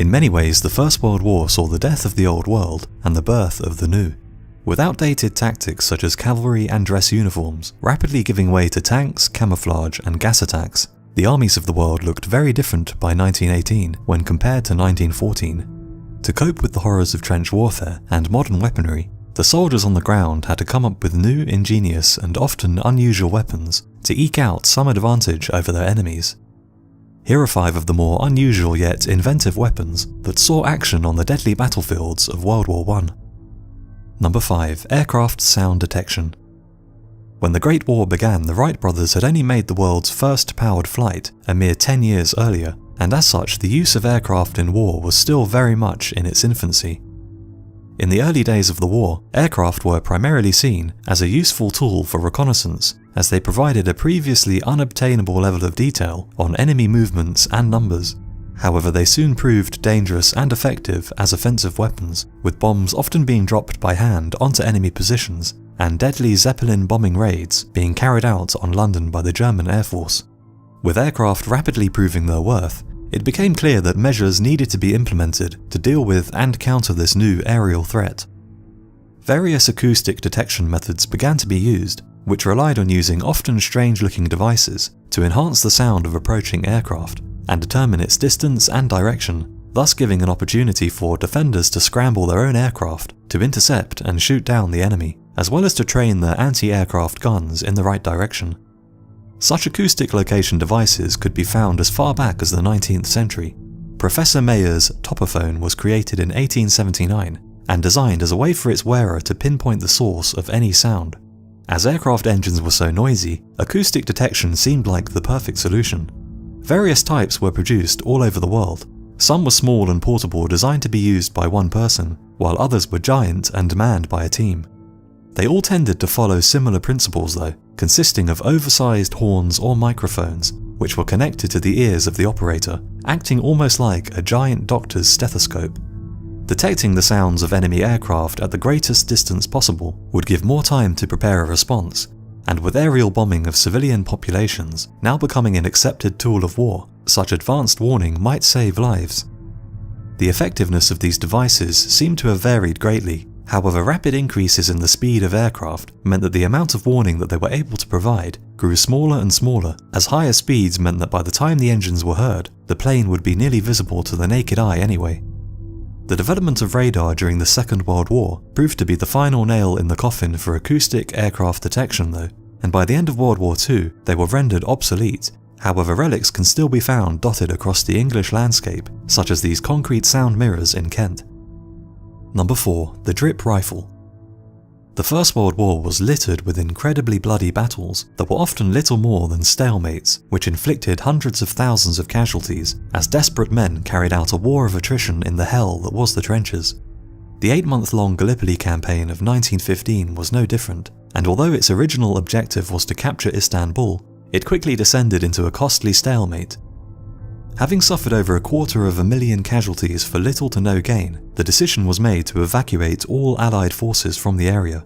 In many ways, the First World War saw the death of the old world and the birth of the new. With outdated tactics such as cavalry and dress uniforms rapidly giving way to tanks, camouflage and gas attacks, the armies of the world looked very different by 1918 when compared to 1914. To cope with the horrors of trench warfare and modern weaponry, the soldiers on the ground had to come up with new, ingenious and often unusual weapons to eke out some advantage over their enemies. Here are 5 of the more unusual yet inventive weapons that saw action on the deadly battlefields of World War I. Number 5. Aircraft sound detection. When the Great War began, the Wright brothers had only made the world's first powered flight a mere 10 years earlier, and as such the use of aircraft in war was still very much in its infancy. In the early days of the war, aircraft were primarily seen as a useful tool for reconnaissance, as they provided a previously unobtainable level of detail on enemy movements and numbers. However, they soon proved dangerous and effective as offensive weapons, with bombs often being dropped by hand onto enemy positions, and deadly Zeppelin bombing raids being carried out on London by the German Air Force. With aircraft rapidly proving their worth, it became clear that measures needed to be implemented to deal with and counter this new aerial threat. Various acoustic detection methods began to be used, which relied on using often strange-looking devices to enhance the sound of approaching aircraft and determine its distance and direction, thus giving an opportunity for defenders to scramble their own aircraft to intercept and shoot down the enemy, as well as to train their anti-aircraft guns in the right direction. Such acoustic location devices could be found as far back as the 19th century. Professor Mayer's Topophone was created in 1879 and designed as a way for its wearer to pinpoint the source of any sound. As aircraft engines were so noisy, acoustic detection seemed like the perfect solution. Various types were produced all over the world. Some were small and portable, designed to be used by one person, while others were giant and manned by a team. They all tended to follow similar principles though, consisting of oversized horns or microphones, which were connected to the ears of the operator, acting almost like a giant doctor's stethoscope. Detecting the sounds of enemy aircraft at the greatest distance possible would give more time to prepare a response, and with aerial bombing of civilian populations now becoming an accepted tool of war, such advanced warning might save lives. The effectiveness of these devices seemed to have varied greatly. However, rapid increases in the speed of aircraft meant that the amount of warning that they were able to provide grew smaller and smaller, as higher speeds meant that by the time the engines were heard, the plane would be nearly visible to the naked eye anyway. The development of radar during the Second World War proved to be the final nail in the coffin for acoustic aircraft detection though, and by the end of World War II they were rendered obsolete. However, relics can still be found dotted across the English landscape, such as these concrete sound mirrors in Kent. Number 4. The Drip Rifle. The First World War was littered with incredibly bloody battles that were often little more than stalemates, which inflicted hundreds of thousands of casualties as desperate men carried out a war of attrition in the hell that was the trenches. The 8-month-long Gallipoli campaign of 1915 was no different, and although its original objective was to capture Istanbul, it quickly descended into a costly stalemate. Having suffered over 250,000 casualties for little to no gain, the decision was made to evacuate all Allied forces from the area.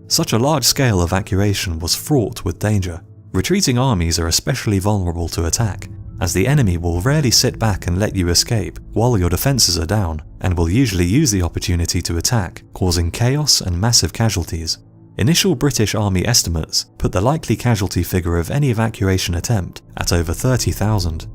Such a large-scale evacuation was fraught with danger. Retreating armies are especially vulnerable to attack, as the enemy will rarely sit back and let you escape while your defences are down, and will usually use the opportunity to attack, causing chaos and massive casualties. Initial British Army estimates put the likely casualty figure of any evacuation attempt at over 30,000.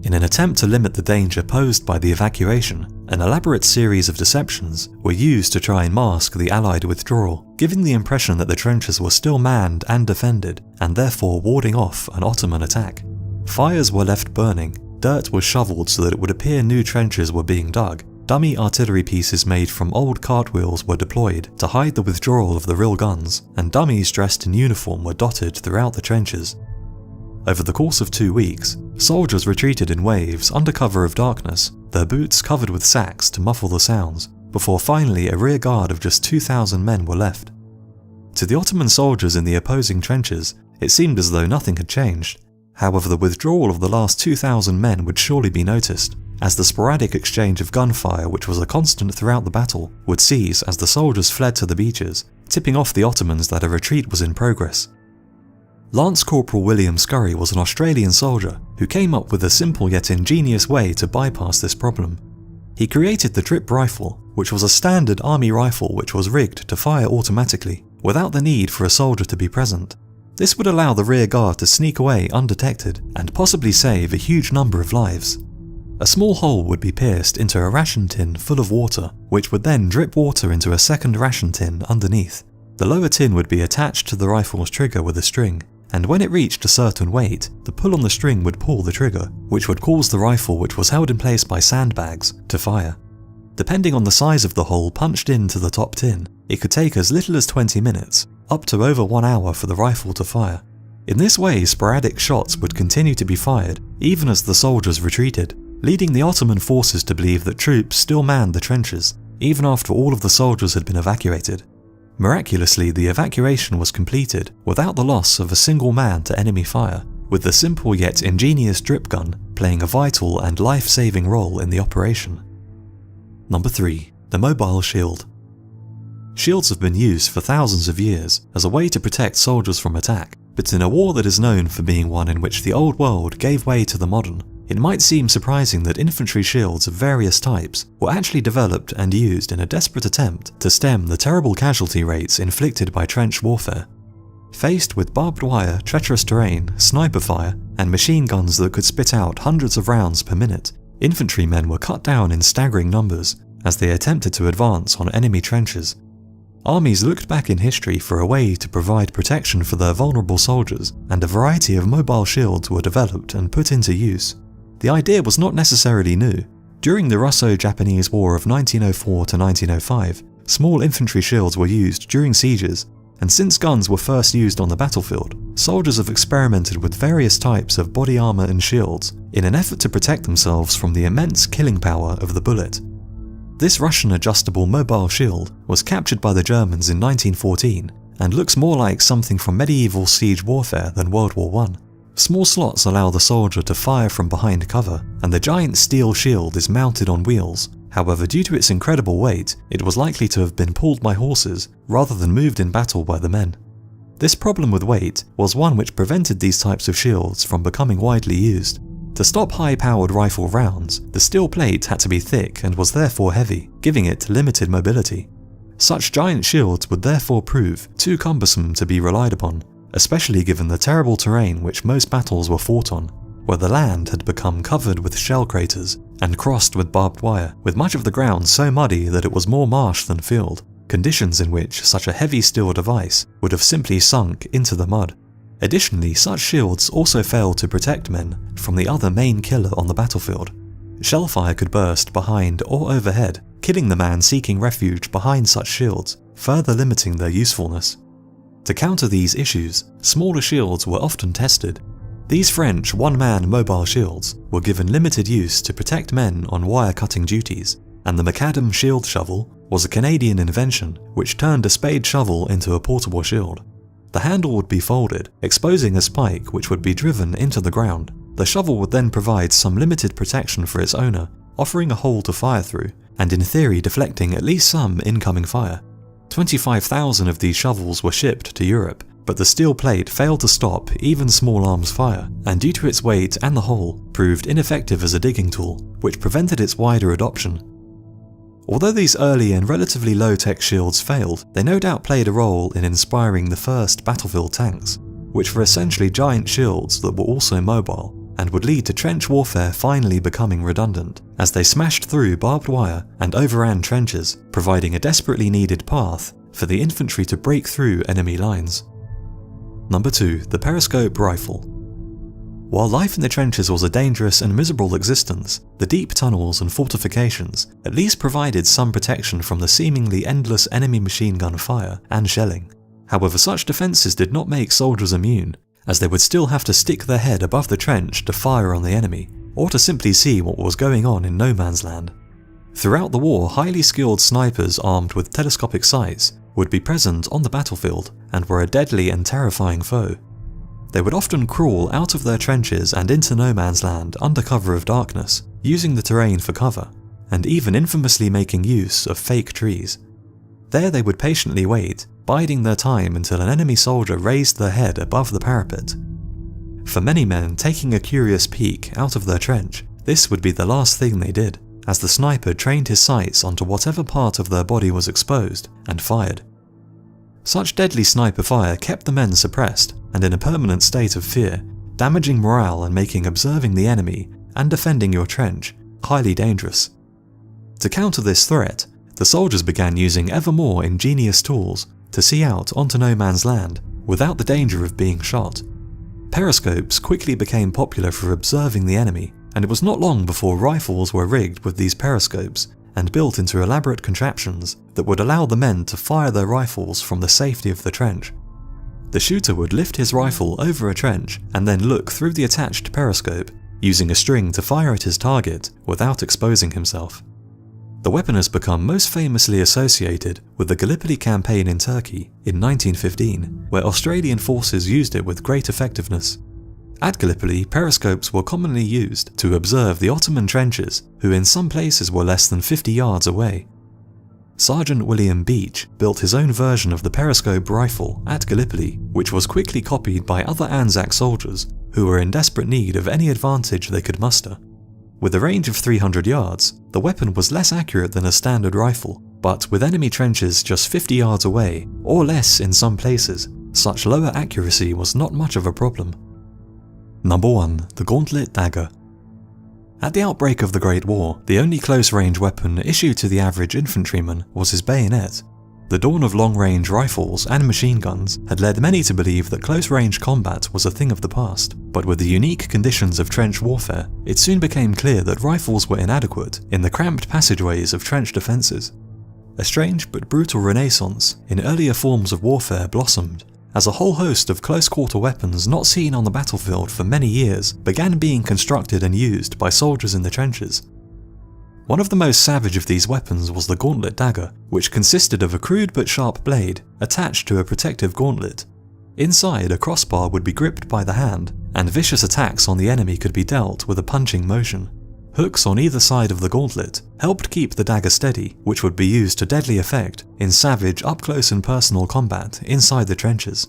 In an attempt to limit the danger posed by the evacuation, an elaborate series of deceptions were used to try and mask the Allied withdrawal, giving the impression that the trenches were still manned and defended, and therefore warding off an Ottoman attack. Fires were left burning, dirt was shoveled so that it would appear new trenches were being dug, dummy artillery pieces made from old cartwheels were deployed to hide the withdrawal of the real guns, and dummies dressed in uniform were dotted throughout the trenches. Over the course of 2 weeks, soldiers retreated in waves under cover of darkness, their boots covered with sacks to muffle the sounds, before finally a rear guard of just 2,000 men were left. To the Ottoman soldiers in the opposing trenches, it seemed as though nothing had changed. However, the withdrawal of the last 2,000 men would surely be noticed, as the sporadic exchange of gunfire, which was a constant throughout the battle, would cease as the soldiers fled to the beaches, tipping off the Ottomans that a retreat was in progress. Lance Corporal William Scurry was an Australian soldier who came up with a simple yet ingenious way to bypass this problem. He created the drip rifle, which was a standard army rifle which was rigged to fire automatically, without the need for a soldier to be present. This would allow the rear guard to sneak away undetected and possibly save a huge number of lives. A small hole would be pierced into a ration tin full of water, which would then drip water into a second ration tin underneath. The lower tin would be attached to the rifle's trigger with a string, and when it reached a certain weight, the pull on the string would pull the trigger, which would cause the rifle, which was held in place by sandbags, to fire. Depending on the size of the hole punched into the top tin, it could take as little as 20 minutes, up to over 1 hour for the rifle to fire. In this way, sporadic shots would continue to be fired, even as the soldiers retreated, leading the Ottoman forces to believe that troops still manned the trenches, even after all of the soldiers had been evacuated. Miraculously, the evacuation was completed without the loss of a single man to enemy fire, with the simple yet ingenious drip gun playing a vital and life-saving role in the operation. Number 3. The mobile shield. Shields have been used for thousands of years as a way to protect soldiers from attack, but in a war that is known for being one in which the old world gave way to the modern, it might seem surprising that infantry shields of various types were actually developed and used in a desperate attempt to stem the terrible casualty rates inflicted by trench warfare. Faced with barbed wire, treacherous terrain, sniper fire, and machine guns that could spit out hundreds of rounds per minute, infantrymen were cut down in staggering numbers as they attempted to advance on enemy trenches. Armies looked back in history for a way to provide protection for their vulnerable soldiers, and a variety of mobile shields were developed and put into use. The idea was not necessarily new. During the Russo-Japanese War of 1904 to 1905, small infantry shields were used during sieges, and since guns were first used on the battlefield, soldiers have experimented with various types of body armor and shields in an effort to protect themselves from the immense killing power of the bullet. This Russian adjustable mobile shield was captured by the Germans in 1914 and looks more like something from medieval siege warfare than World War I. Small slots allow the soldier to fire from behind cover, and the giant steel shield is mounted on wheels. However, due to its incredible weight, it was likely to have been pulled by horses rather than moved in battle by the men. This problem with weight was one which prevented these types of shields from becoming widely used. To stop high-powered rifle rounds, the steel plate had to be thick and was therefore heavy, giving it limited mobility. Such giant shields would therefore prove too cumbersome to be relied upon, especially given the terrible terrain which most battles were fought on, where the land had become covered with shell craters and crossed with barbed wire, with much of the ground so muddy that it was more marsh than field, conditions in which such a heavy steel device would have simply sunk into the mud. Additionally, such shields also failed to protect men from the other main killer on the battlefield. Shellfire could burst behind or overhead, killing the man seeking refuge behind such shields, further limiting their usefulness. To counter these issues, smaller shields were often tested. These French one-man mobile shields were given limited use to protect men on wire-cutting duties, and the macadam shield shovel was a Canadian invention which turned a spade shovel into a portable shield. The handle would be folded, exposing a spike which would be driven into the ground. The shovel would then provide some limited protection for its owner, offering a hole to fire through, and in theory deflecting at least some incoming fire. 25,000 of these shovels were shipped to Europe, but the steel plate failed to stop even small arms fire, and due to its weight and the hole, proved ineffective as a digging tool, which prevented its wider adoption. Although these early and relatively low-tech shields failed, they no doubt played a role in inspiring the first battlefield tanks, which were essentially giant shields that were also mobile, and would lead to trench warfare finally becoming redundant, as they smashed through barbed wire and overran trenches, providing a desperately needed path for the infantry to break through enemy lines. Number 2. The periscope rifle. While life in the trenches was a dangerous and miserable existence, the deep tunnels and fortifications at least provided some protection from the seemingly endless enemy machine gun fire and shelling. However, such defences did not make soldiers immune, as they would still have to stick their head above the trench to fire on the enemy, or to simply see what was going on in no man's land. Throughout the war, highly skilled snipers armed with telescopic sights would be present on the battlefield and were a deadly and terrifying foe. They would often crawl out of their trenches and into no man's land under cover of darkness, using the terrain for cover, and even infamously making use of fake trees. There they would patiently wait, biding their time until an enemy soldier raised their head above the parapet. For many men taking a curious peek out of their trench, this would be the last thing they did, as the sniper trained his sights onto whatever part of their body was exposed and fired. Such deadly sniper fire kept the men suppressed and in a permanent state of fear, damaging morale and making observing the enemy and defending your trench highly dangerous. To counter this threat, the soldiers began using ever more ingenious tools to see out onto no man's land without the danger of being shot. Periscopes quickly became popular for observing the enemy, and it was not long before rifles were rigged with these periscopes and built into elaborate contraptions that would allow the men to fire their rifles from the safety of the trench. The shooter would lift his rifle over a trench and then look through the attached periscope, using a string to fire at his target without exposing himself. The weapon has become most famously associated with the Gallipoli campaign in Turkey in 1915, where Australian forces used it with great effectiveness. At Gallipoli, periscopes were commonly used to observe the Ottoman trenches, who in some places were less than 50 yards away. Sergeant William Beach built his own version of the periscope rifle at Gallipoli, which was quickly copied by other Anzac soldiers who were in desperate need of any advantage they could muster. With a range of 300 yards, the weapon was less accurate than a standard rifle, but with enemy trenches just 50 yards away, or less in some places, such lower accuracy was not much of a problem. Number 1. The Gauntlet Dagger. At the outbreak of the Great War, the only close-range weapon issued to the average infantryman was his bayonet. The dawn of long-range rifles and machine guns had led many to believe that close-range combat was a thing of the past, but with the unique conditions of trench warfare, it soon became clear that rifles were inadequate in the cramped passageways of trench defences. A strange but brutal renaissance in earlier forms of warfare blossomed, as a whole host of close-quarter weapons not seen on the battlefield for many years began being constructed and used by soldiers in the trenches. One of the most savage of these weapons was the Gauntlet Dagger, which consisted of a crude but sharp blade attached to a protective gauntlet. Inside, a crossbar would be gripped by the hand, and vicious attacks on the enemy could be dealt with a punching motion. Hooks on either side of the gauntlet helped keep the dagger steady, which would be used to deadly effect in savage up-close and personal combat inside the trenches.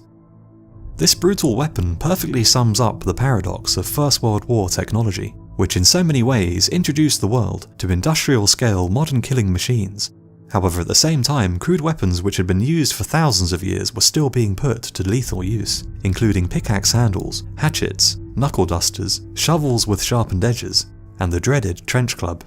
This brutal weapon perfectly sums up the paradox of First World War technology, which in so many ways introduced the world to industrial-scale modern killing machines. However, at the same time, crude weapons which had been used for thousands of years were still being put to lethal use, including pickaxe handles, hatchets, knuckle dusters, shovels with sharpened edges, and the dreaded trench club.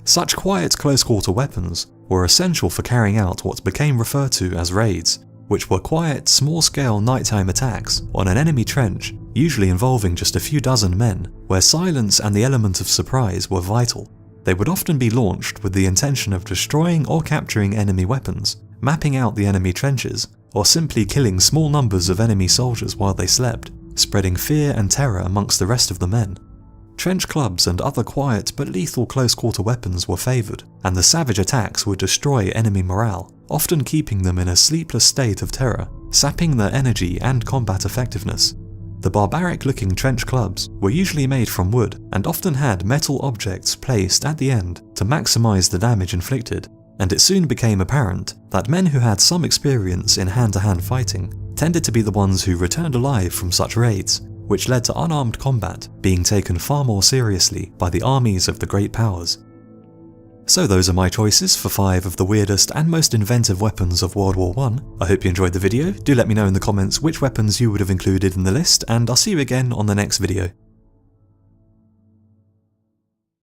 Such quiet close-quarter weapons were essential for carrying out what became referred to as raids, which were quiet, small-scale nighttime attacks on an enemy trench, usually involving just a few dozen men, where silence and the element of surprise were vital. They would often be launched with the intention of destroying or capturing enemy weapons, mapping out the enemy trenches, or simply killing small numbers of enemy soldiers while they slept, spreading fear and terror amongst the rest of the men. Trench clubs and other quiet but lethal close-quarter weapons were favoured, and the savage attacks would destroy enemy morale, often keeping them in a sleepless state of terror, sapping their energy and combat effectiveness. The barbaric-looking trench clubs were usually made from wood and often had metal objects placed at the end to maximise the damage inflicted, and it soon became apparent that men who had some experience in hand-to-hand fighting tended to be the ones who returned alive from such raids, which led to unarmed combat being taken far more seriously by the armies of the great powers. So those are my choices for 5 of the weirdest and most inventive weapons of World War I. I hope you enjoyed the video. Do let me know in the comments which weapons you would have included in the list, and I'll see you again on the next video.